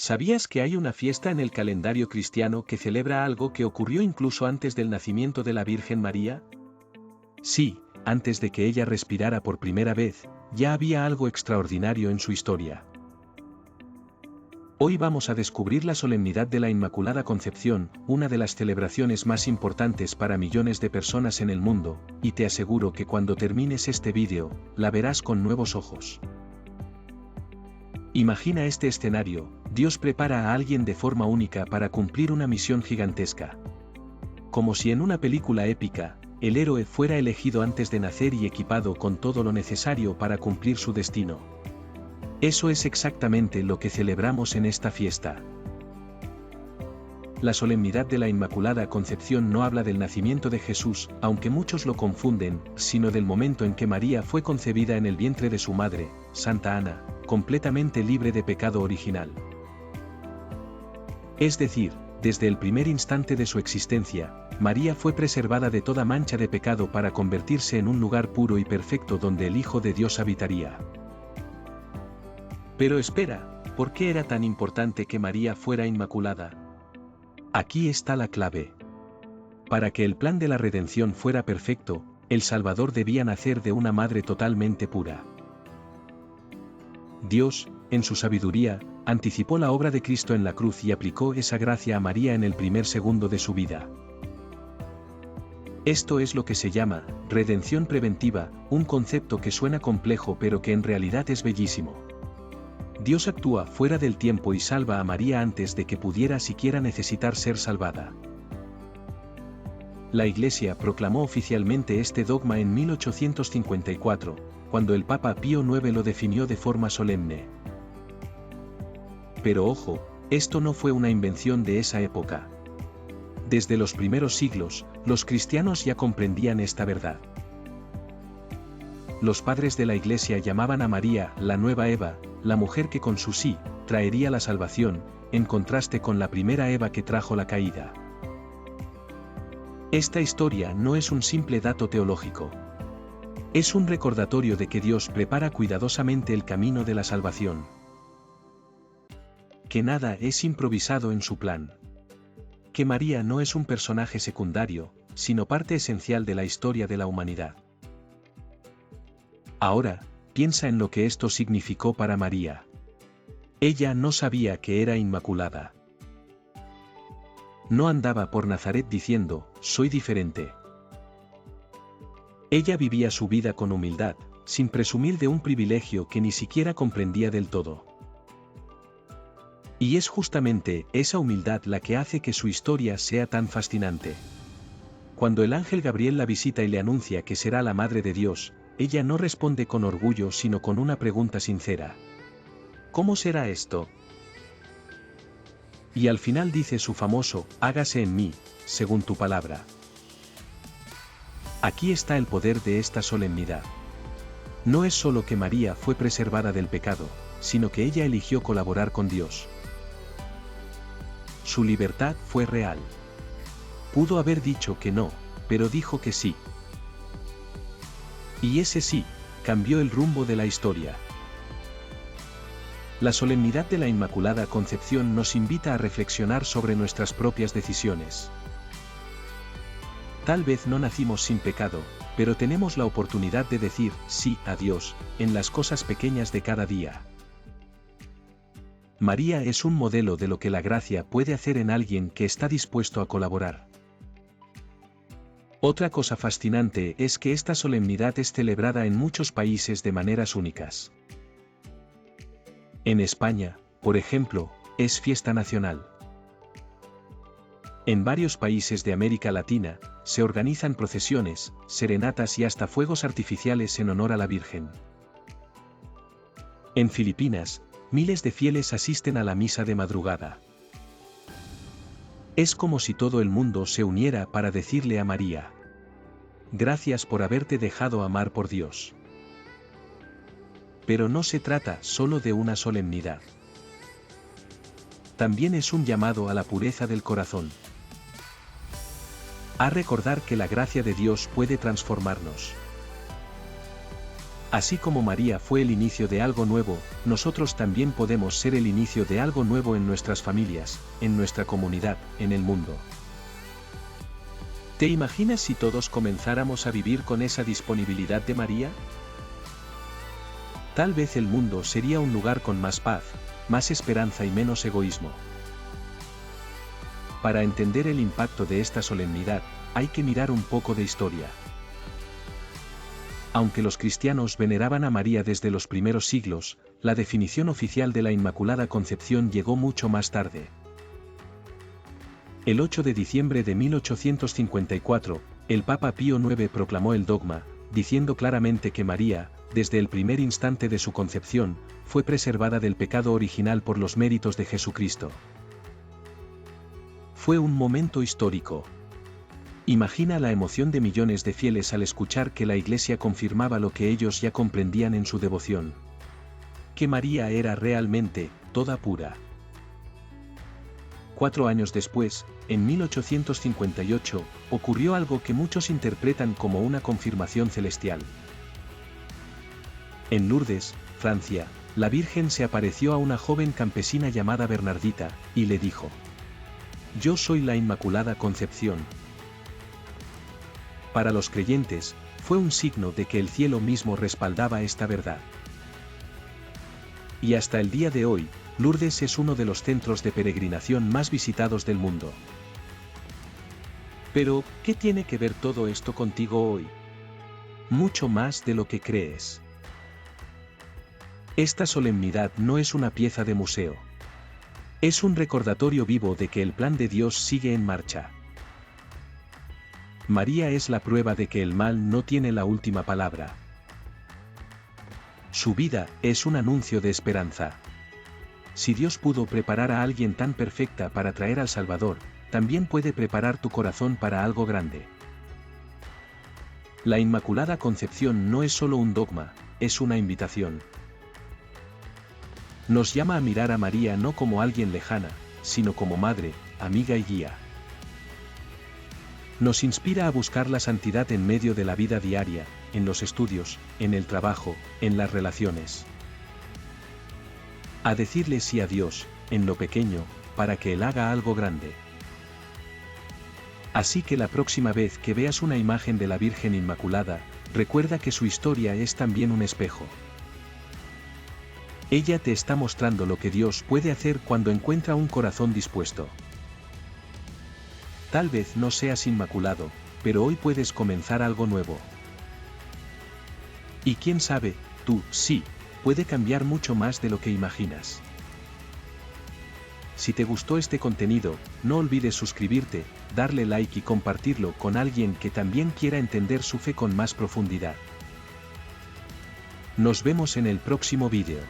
¿Sabías que hay una fiesta en el calendario cristiano que celebra algo que ocurrió incluso antes del nacimiento de la Virgen María? Sí, antes de que ella respirara por primera vez, ya había algo extraordinario en su historia. Hoy vamos a descubrir la solemnidad de la Inmaculada Concepción, una de las celebraciones más importantes para millones de personas en el mundo, y te aseguro que cuando termines este vídeo, la verás con nuevos ojos. Imagina este escenario: Dios prepara a alguien de forma única para cumplir una misión gigantesca. Como si en una película épica, el héroe fuera elegido antes de nacer y equipado con todo lo necesario para cumplir su destino. Eso es exactamente lo que celebramos en esta fiesta. La solemnidad de la Inmaculada Concepción no habla del nacimiento de Jesús, aunque muchos lo confunden, sino del momento en que María fue concebida en el vientre de su madre, Santa Ana, completamente libre de pecado original. Es decir, desde el primer instante de su existencia, María fue preservada de toda mancha de pecado para convertirse en un lugar puro y perfecto donde el Hijo de Dios habitaría. Pero espera, ¿por qué era tan importante que María fuera inmaculada? Aquí está la clave. Para que el plan de la redención fuera perfecto, el Salvador debía nacer de una madre totalmente pura. Dios, en su sabiduría, anticipó la obra de Cristo en la cruz y aplicó esa gracia a María en el primer segundo de su vida. Esto es lo que se llama redención preventiva, un concepto que suena complejo pero que en realidad es bellísimo. Dios actúa fuera del tiempo y salva a María antes de que pudiera siquiera necesitar ser salvada. La Iglesia proclamó oficialmente este dogma en 1854, cuando el Papa Pío IX lo definió de forma solemne. Pero ojo, esto no fue una invención de esa época. Desde los primeros siglos, los cristianos ya comprendían esta verdad. Los padres de la Iglesia llamaban a María la nueva Eva, la mujer que con su sí, traería la salvación, en contraste con la primera Eva que trajo la caída. Esta historia no es un simple dato teológico. Es un recordatorio de que Dios prepara cuidadosamente el camino de la salvación. Que nada es improvisado en su plan. Que María no es un personaje secundario, sino parte esencial de la historia de la humanidad. Ahora, piensa en lo que esto significó para María. Ella no sabía que era inmaculada. No andaba por Nazaret diciendo, soy diferente. Ella vivía su vida con humildad, sin presumir de un privilegio que ni siquiera comprendía del todo. Y es justamente esa humildad la que hace que su historia sea tan fascinante. Cuando el ángel Gabriel la visita y le anuncia que será la Madre de Dios, ella no responde con orgullo sino con una pregunta sincera. ¿Cómo será esto? Y al final dice su famoso, hágase en mí, según tu palabra. Aquí está el poder de esta solemnidad. No es solo que María fue preservada del pecado, sino que ella eligió colaborar con Dios. Su libertad fue real. Pudo haber dicho que no, pero dijo que sí. Y ese sí, cambió el rumbo de la historia. La solemnidad de la Inmaculada Concepción nos invita a reflexionar sobre nuestras propias decisiones. Tal vez no nacimos sin pecado, pero tenemos la oportunidad de decir sí a Dios, en las cosas pequeñas de cada día. María es un modelo de lo que la gracia puede hacer en alguien que está dispuesto a colaborar. Otra cosa fascinante es que esta solemnidad es celebrada en muchos países de maneras únicas. En España, por ejemplo, es fiesta nacional. En varios países de América Latina, se organizan procesiones, serenatas y hasta fuegos artificiales en honor a la Virgen. En Filipinas, miles de fieles asisten a la misa de madrugada. Es como si todo el mundo se uniera para decirle a María: gracias por haberte dejado amar por Dios. Pero no se trata solo de una solemnidad. También es un llamado a la pureza del corazón. A recordar que la gracia de Dios puede transformarnos. Así como María fue el inicio de algo nuevo, nosotros también podemos ser el inicio de algo nuevo en nuestras familias, en nuestra comunidad, en el mundo. ¿Te imaginas si todos comenzáramos a vivir con esa disponibilidad de María? Tal vez el mundo sería un lugar con más paz, más esperanza y menos egoísmo. Para entender el impacto de esta solemnidad, hay que mirar un poco de historia. Aunque los cristianos veneraban a María desde los primeros siglos, la definición oficial de la Inmaculada Concepción llegó mucho más tarde. El 8 de diciembre de 1854, el Papa Pío IX proclamó el dogma, diciendo claramente que María, desde el primer instante de su concepción, fue preservada del pecado original por los méritos de Jesucristo. Fue un momento histórico. Imagina la emoción de millones de fieles al escuchar que la Iglesia confirmaba lo que ellos ya comprendían en su devoción. Que María era realmente, toda pura. 4 años después, en 1858, ocurrió algo que muchos interpretan como una confirmación celestial. En Lourdes, Francia, la Virgen se apareció a una joven campesina llamada Bernardita, y le dijo: «Yo soy la Inmaculada Concepción». Para los creyentes, fue un signo de que el cielo mismo respaldaba esta verdad. Y hasta el día de hoy, Lourdes es uno de los centros de peregrinación más visitados del mundo. Pero, ¿qué tiene que ver todo esto contigo hoy? Mucho más de lo que crees. Esta solemnidad no es una pieza de museo. Es un recordatorio vivo de que el plan de Dios sigue en marcha. María es la prueba de que el mal no tiene la última palabra. Su vida es un anuncio de esperanza. Si Dios pudo preparar a alguien tan perfecta para traer al Salvador, también puede preparar tu corazón para algo grande. La Inmaculada Concepción no es solo un dogma, es una invitación. Nos llama a mirar a María no como alguien lejana, sino como madre, amiga y guía. Nos inspira a buscar la santidad en medio de la vida diaria, en los estudios, en el trabajo, en las relaciones. A decirle sí a Dios, en lo pequeño, para que Él haga algo grande. Así que la próxima vez que veas una imagen de la Virgen Inmaculada, recuerda que su historia es también un espejo. Ella te está mostrando lo que Dios puede hacer cuando encuentra un corazón dispuesto. Tal vez no seas inmaculado, pero hoy puedes comenzar algo nuevo. Y quién sabe, tú, sí, puede cambiar mucho más de lo que imaginas. Si te gustó este contenido, no olvides suscribirte, darle like y compartirlo con alguien que también quiera entender su fe con más profundidad. Nos vemos en el próximo vídeo.